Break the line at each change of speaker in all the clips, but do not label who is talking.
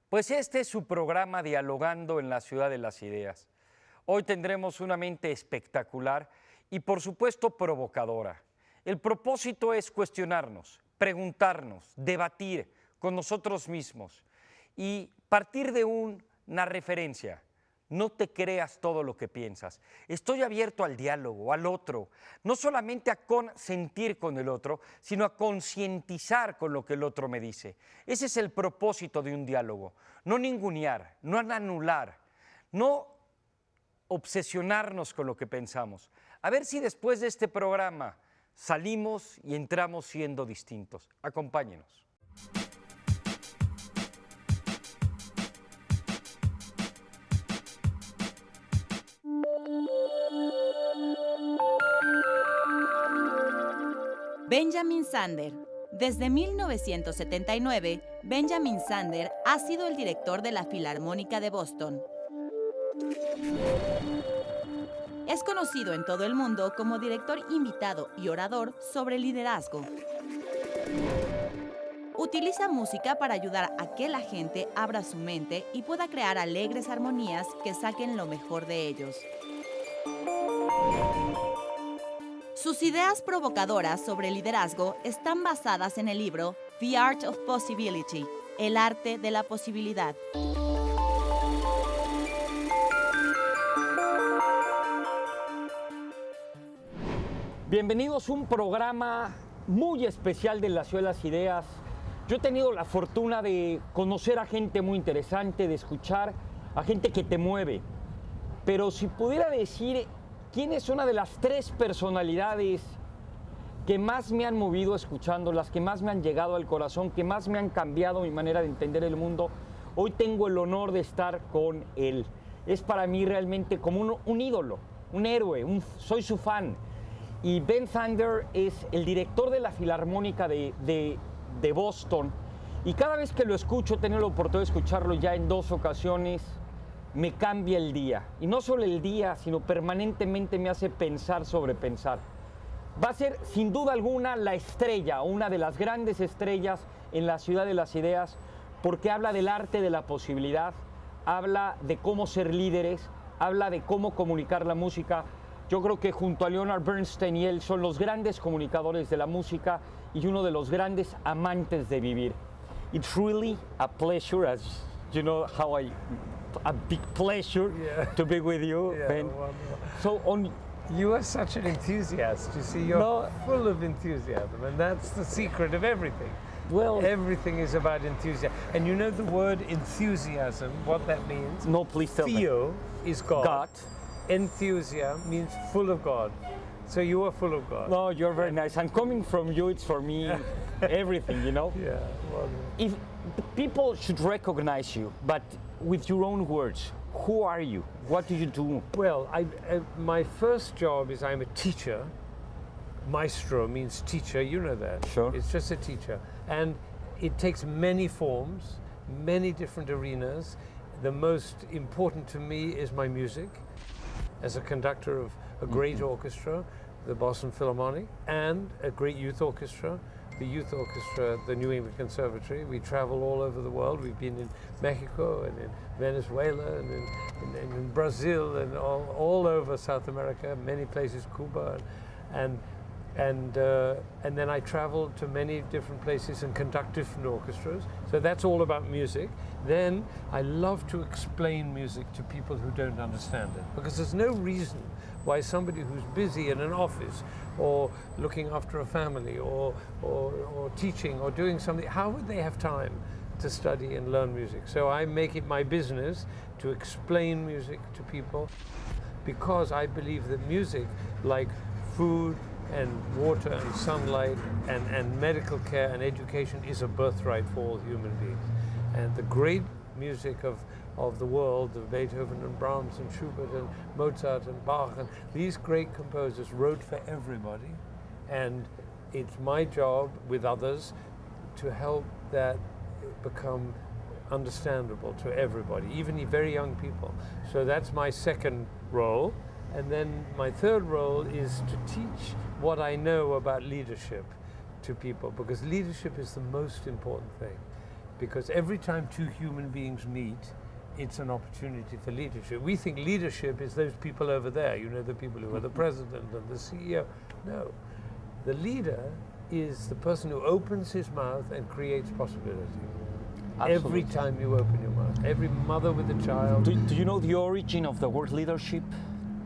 Pues este es su programa Dialogando en la Ciudad de las Ideas. Hoy tendremos una mente espectacular y por supuesto provocadora. El propósito es cuestionarnos, preguntarnos, debatir con nosotros mismos y partir de una referencia. No te creas todo lo que piensas. Estoy abierto al diálogo, al otro, no solamente a consentir con el otro, sino a concientizar con lo que el otro me dice. Ese es el propósito de un diálogo. No ningunear, no anular, no obsesionarnos con lo que pensamos. A ver si después de este programa salimos y entramos siendo distintos. Acompáñenos.
Bejamin Zander. Desde 1979, Bejamin Zander ha sido el director de la Filarmónica de Boston. Es conocido en todo el mundo como director invitado y orador sobre liderazgo. Utiliza música para ayudar a que la gente abra su mente y pueda crear alegres armonías que saquen lo mejor de ellos. Sus ideas provocadoras sobre liderazgo están basadas en el libro The Art of Possibility, el arte de la posibilidad.
Bienvenidos a un programa muy especial de la Ciudad de las Ideas. Yo he tenido la fortuna de conocer a gente muy interesante, de escuchar a gente que te mueve. Pero si pudiera decir quién es una de las 3 personalidades que más me han movido escuchándolas, que más me han llegado al corazón, que más me han cambiado mi manera de entender el mundo, hoy tengo el honor de estar con él. Es para mí realmente como un ídolo, un héroe, soy su fan. Y Ben Zander es el director de la Filarmónica de Boston. Y cada vez que lo escucho, he tenido la oportunidad de escucharlo ya en 2 ocasiones, me cambia el día. Y no solo el día, sino permanentemente me hace pensar sobre pensar. Va a ser, sin duda alguna, la estrella, una de las grandes estrellas en la Ciudad de las Ideas, porque habla del arte de la posibilidad, habla de cómo ser líderes, habla de cómo comunicar la música. Yo creo que junto a Leonard Bernstein y él son los grandes comunicadores de la música y uno de los grandes amantes de vivir. It's really a pleasure, as you know how a big pleasure to be with you, Ben. So
You are such an enthusiast. You see, you're full of enthusiasm, and that's the secret of everything.
Well,
everything is about enthusiasm. And you know the word enthusiasm, what that means?
No, please tell me.
Theo is God.
God.
Enthusiasm means full of God. So you are full of God.
No, you're very nice. And coming from you, it's for me everything, you know?
Yeah. Well,
if people should recognize you, but with your own words, who are you? What do you do?
Well, my first job is I'm a teacher. Maestro means teacher, you know that.
Sure.
It's just a teacher. And it takes many forms, many different arenas. The most important to me is my music. As a conductor of a great orchestra, the Boston Philharmonic, and a great youth orchestra, the youth orchestra at the New England Conservatory. We travel all over the world. We've been in Mexico and in Venezuela and in Brazil and all over South America, many places, Cuba, and then I travel to many different places and conduct different orchestras. So that's all about music. Then I love to explain music to people who don't understand it, because there's no reason why somebody who's busy in an office or looking after a family or teaching or doing something, how would they have time to study and learn music? So I make it my business to explain music to people, because I believe that music, like food and water and sunlight and medical care and education, is a birthright for all human beings. And the great music of the world, of Beethoven and Brahms and Schubert and Mozart and Bach, and these great composers wrote for everybody. And it's my job with others to help that become understandable to everybody, even very young people. So that's my second role. And then my third role is to teach what I know about leadership to people, because leadership is the most important thing. Because every time two human beings meet, it's an opportunity for leadership. We think leadership is those people over there, you know, the people who are the president and the CEO. No, the leader is the person who opens his mouth and creates possibility. Absolutely. Every time you open your mouth, every mother with a child.
Do you know the origin of the word leadership?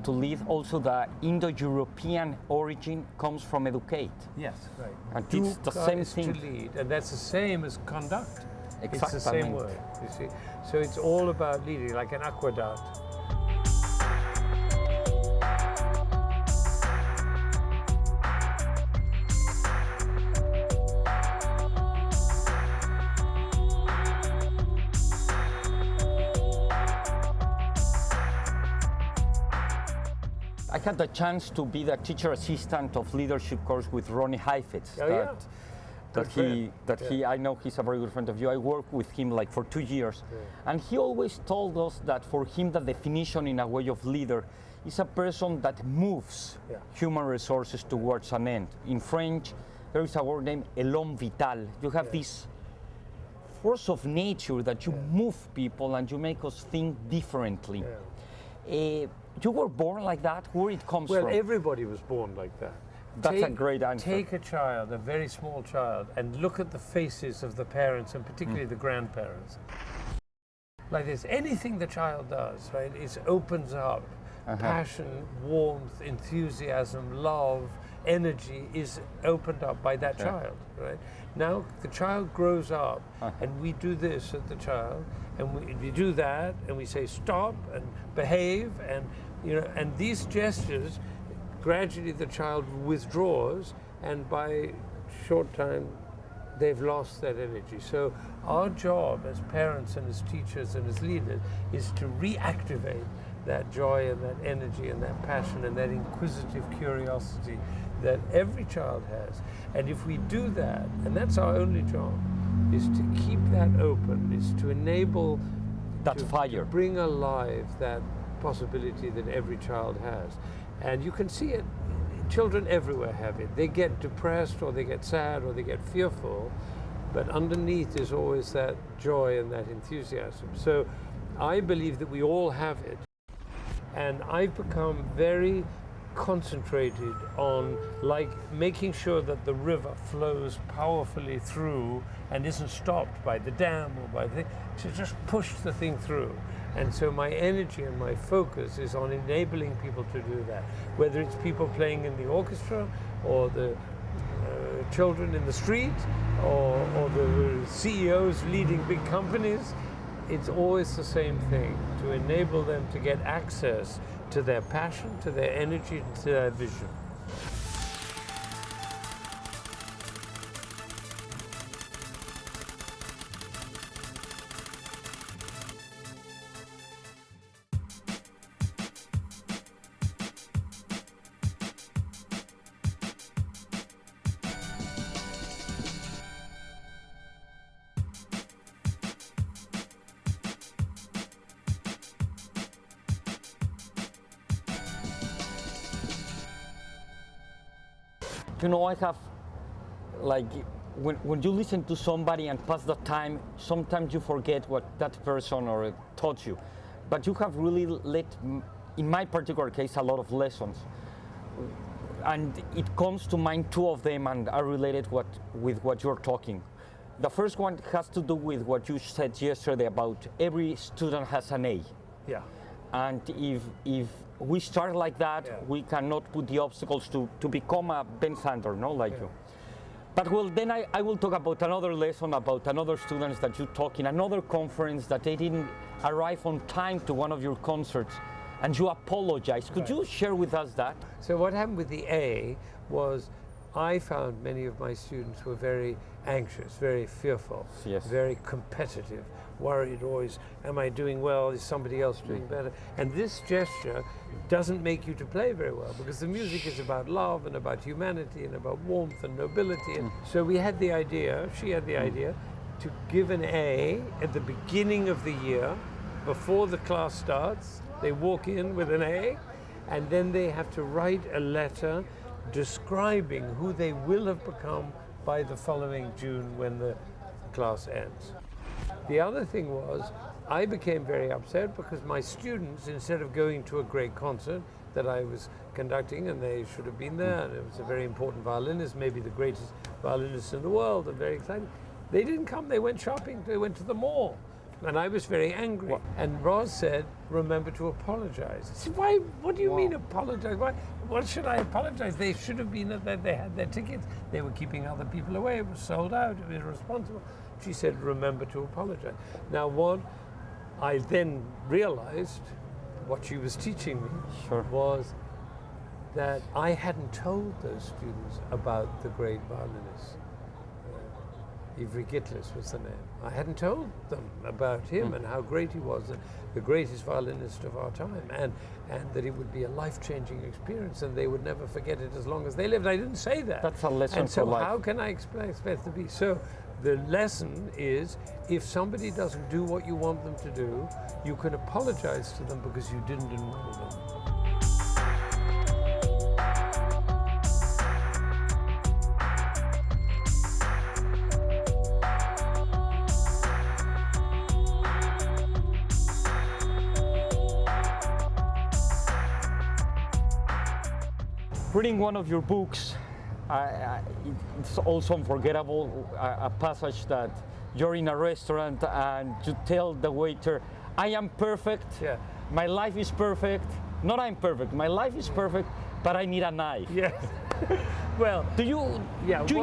To lead, also the Indo-European origin comes from educate.
Yes, right.
And it's the same thing.
To lead, and that's the same as conduct.
Exactly.
It's the same word, you see. So it's all about leading, like an aqueduct.
I had the chance to be the teacher assistant of leadership course with Ronnie Heifetz. I know he's a very good friend of you. I worked with him like for 2 years. Yeah. And he always told us that for him the definition in a way of leader is a person that moves human resources towards an end. In French, there is a word named élan vital. You have this force of nature that you move people and you make us think differently. You were born like that? Where it comes from?
Well, everybody was born like that.
That's a great answer.
Take a child, a very small child, and look at the faces of the parents, and particularly the grandparents. Like this, anything the child does, right, it opens up. Passion, warmth, enthusiasm, love, energy is opened up by that child, right? Now the child grows up, and we do this at the child, and we do that, and we say stop and behave, and you know, and these gestures, gradually the child withdraws, and by short time they've lost that energy. So our job as parents and as teachers and as leaders is to reactivate that joy and that energy and that passion and that inquisitive curiosity that every child has. And if we do that, and that's our only job, is to keep that open, is to enable
that fire,
to bring alive that possibility that every child has. And you can see it, children everywhere have it. They get depressed or they get sad or they get fearful, but underneath is always that joy and that enthusiasm. So I believe that we all have it. And I've become very concentrated on like making sure that the river flows powerfully through and isn't stopped by the dam or by the, to just push the thing through. And so my energy and my focus is on enabling people to do that, whether it's people playing in the orchestra or the children in the street or the CEOs leading big companies. It's always the same thing, to enable them to get access to their passion, to their energy, to their vision.
You know, I have, like, when you listen to somebody and pass the time, sometimes you forget what that person or taught you. But you have really let, in my particular case, a lot of lessons. And it comes to mind two of them and are related with what you're talking. The first one has to do with what you said yesterday about every student has an A.
Yeah.
And if we start like that, we cannot put the obstacles to become a Ben Zander, no, like you. But well, then I will talk about another lesson about another students that you talk in another conference that they didn't arrive on time to one of your concerts, and you apologize. Could you share with us that?
So what happened with the A was I found many of my students were very anxious, very fearful, very competitive, worried always, am I doing well, is somebody else doing better? And this gesture doesn't make you to play very well, because the music is about love and about humanity and about warmth and nobility. And so we had the idea, she had the idea, to give an A at the beginning of the year, before the class starts. They walk in with an A, and then they have to write a letter describing who they will have become by the following June when the class ends. The other thing was, I became very upset because my students, instead of going to a great concert that I was conducting, and they should have been there, and it was a very important violinist, maybe the greatest violinist in the world, and very exciting, they didn't come, they went shopping, they went to the mall. And I was very angry.
What?
And Roz said, remember to apologize. I said, why, what do you mean apologize? Why, what should I apologize? They should have been that they had their tickets. They were keeping other people away. It was sold out. It was irresponsible. She said, remember to apologize. Now, what I then realized, what she was teaching me, was that I hadn't told those students about the great violinist. Ivry Gitlis was the name. I hadn't told them about him and how great he was, the greatest violinist of our time, and that it would be a life-changing experience, and they would never forget it as long as they lived. I didn't say that.
That's a lesson
and so
for life.
how can I expect to be? So the lesson is, if somebody doesn't do what you want them to do, you can apologize to them because you didn't enroll them.
Reading one of your books, it's also unforgettable, a passage that you're in a restaurant and you tell the waiter, I am perfect, my life is perfect, not I'm perfect, my life is perfect, but I need a knife.
Yes. Well,
do you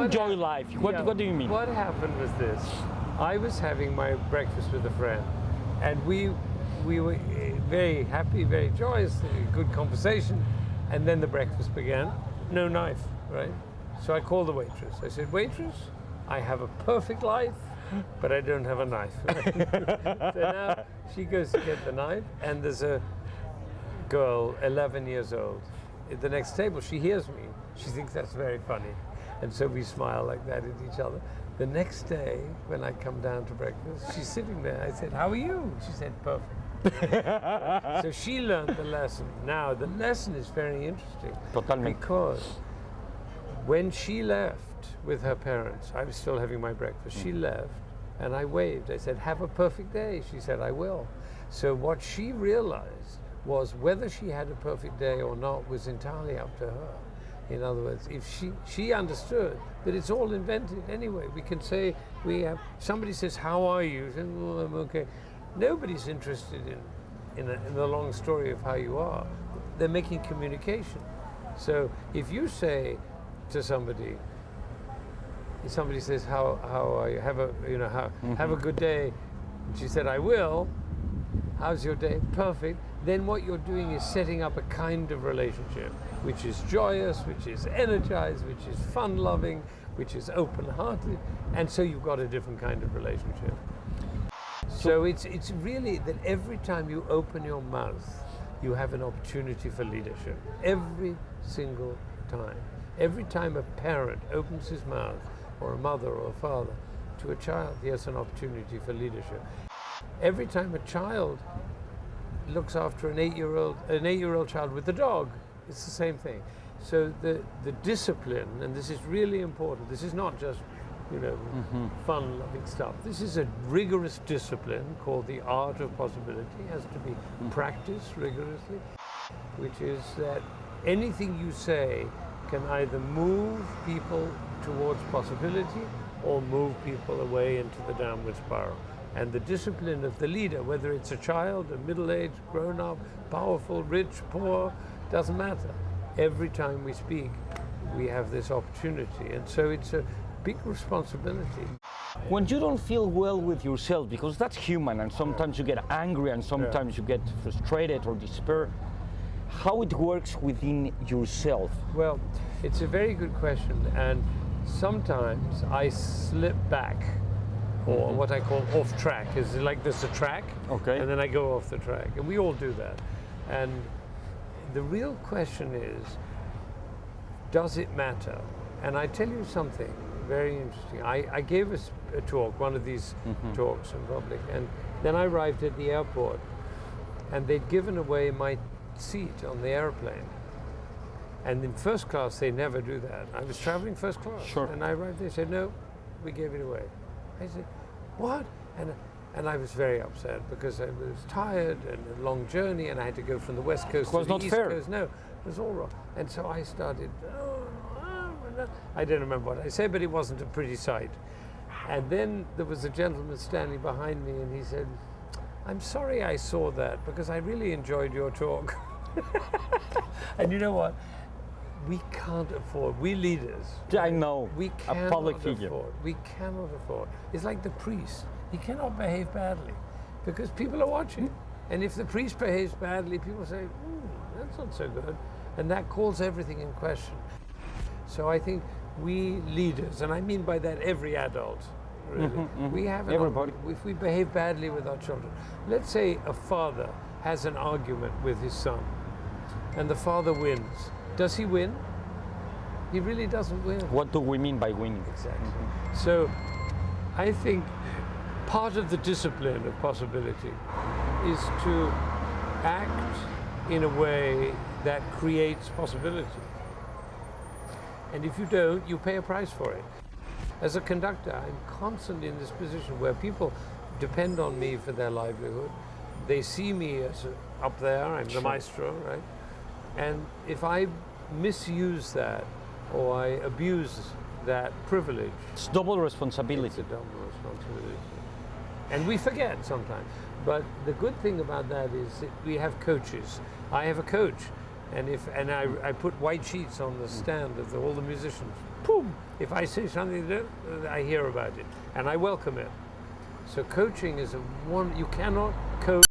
enjoy life? What do you mean?
What happened was this. I was having my breakfast with a friend, and we were very happy, very joyous, good conversation. And then the breakfast began, no knife, right? So I called the waitress. I said, waitress, I have a perfect life, but I don't have a knife. So now she goes to get the knife, and there's a girl, 11 years old, at the next table. She hears me. She thinks that's very funny. And so we smile like that at each other. The next day, when I come down to breakfast, she's sitting there. I said, how are you? She said, perfect. So she learned the lesson. Now, the lesson is very interesting.
Totalmente.
Because when she left with her parents, I was still having my breakfast. She left, and I waved. I said, have a perfect day. She said, I will. So what she realized was whether she had a perfect day or not was entirely up to her. In other words, if she understood that it's all invented anyway. We can say, somebody says, how are you? Say, well, I'm okay. Nobody's interested in the long story of how you are. They're making communication. So if you say to somebody says, how are you? Have a good day. And she said, I will. How's your day? Perfect. Then what you're doing is setting up a kind of relationship, which is joyous, which is energized, which is fun-loving, which is open-hearted. And so you've got a different kind of relationship. So it's really that every time you open your mouth, you have an opportunity for leadership. Every single time. Every time a parent opens his mouth, or a mother or a father, to a child, he has an opportunity for leadership. Every time a child looks after an eight-year-old child with a dog, it's the same thing. So the discipline, and this is really important, this is not just fun-loving stuff. This is a rigorous discipline called the art of possibility. It has to be practiced rigorously, which is that anything you say can either move people towards possibility or move people away into the downward spiral. And the discipline of the leader, whether it's a child, a middle-aged, grown-up, powerful, rich, poor, doesn't matter. Every time we speak, we have this opportunity. And so it's a big responsibility.
When you don't feel well with yourself, because that's human, and sometimes you get angry and sometimes you get frustrated or despair, how it works within yourself?
Well, it's a very good question, and sometimes I slip back, or what I call off track. Is like there's a track, and then I go off the track, and we all do that. And the real question is, does it matter? And I tell you something, very interesting. I gave a talk, one of these talks in public, and then I arrived at the airport, and they'd given away my seat on the airplane. And in first class, they never do that. I was traveling first class, and I arrived, they said, no, we gave it away. I said, what? And I was very upset because I was tired and a long journey, and I had to go from the West Coast to the East Coast. No, it was all wrong. And so I started, I don't remember what I said, but it wasn't a pretty sight. And then there was a gentleman standing behind me, and he said, I'm sorry I saw that because I really enjoyed your talk. And you know what? We can't afford, we leaders.
I know,
we
a public figure.
We cannot afford. It's like the priest. He cannot behave badly because people are watching. And if the priest behaves badly, people say, that's not so good. And that calls everything in question. So I think we leaders, and I mean by that every adult, really, we have everybody. If we behave badly with our children, let's say a father has an argument with his son, and the father wins. Does he win? He really doesn't win.
What do we mean by winning?
Exactly. So I think part of the discipline of possibility is to act in a way that creates possibility. And if you don't, you pay a price for it. As a conductor, I'm constantly in this position where people depend on me for their livelihood. They see me as up there, I'm the maestro, right? And if I misuse that or I abuse that privilege,
it's double responsibility.
It's a double responsibility. And we forget sometimes. But the good thing about that is that we have coaches. I have a coach. And I put white sheets on the stand of all the musicians. Boom! If I say something, I hear about it, and I welcome it. So coaching is you cannot coach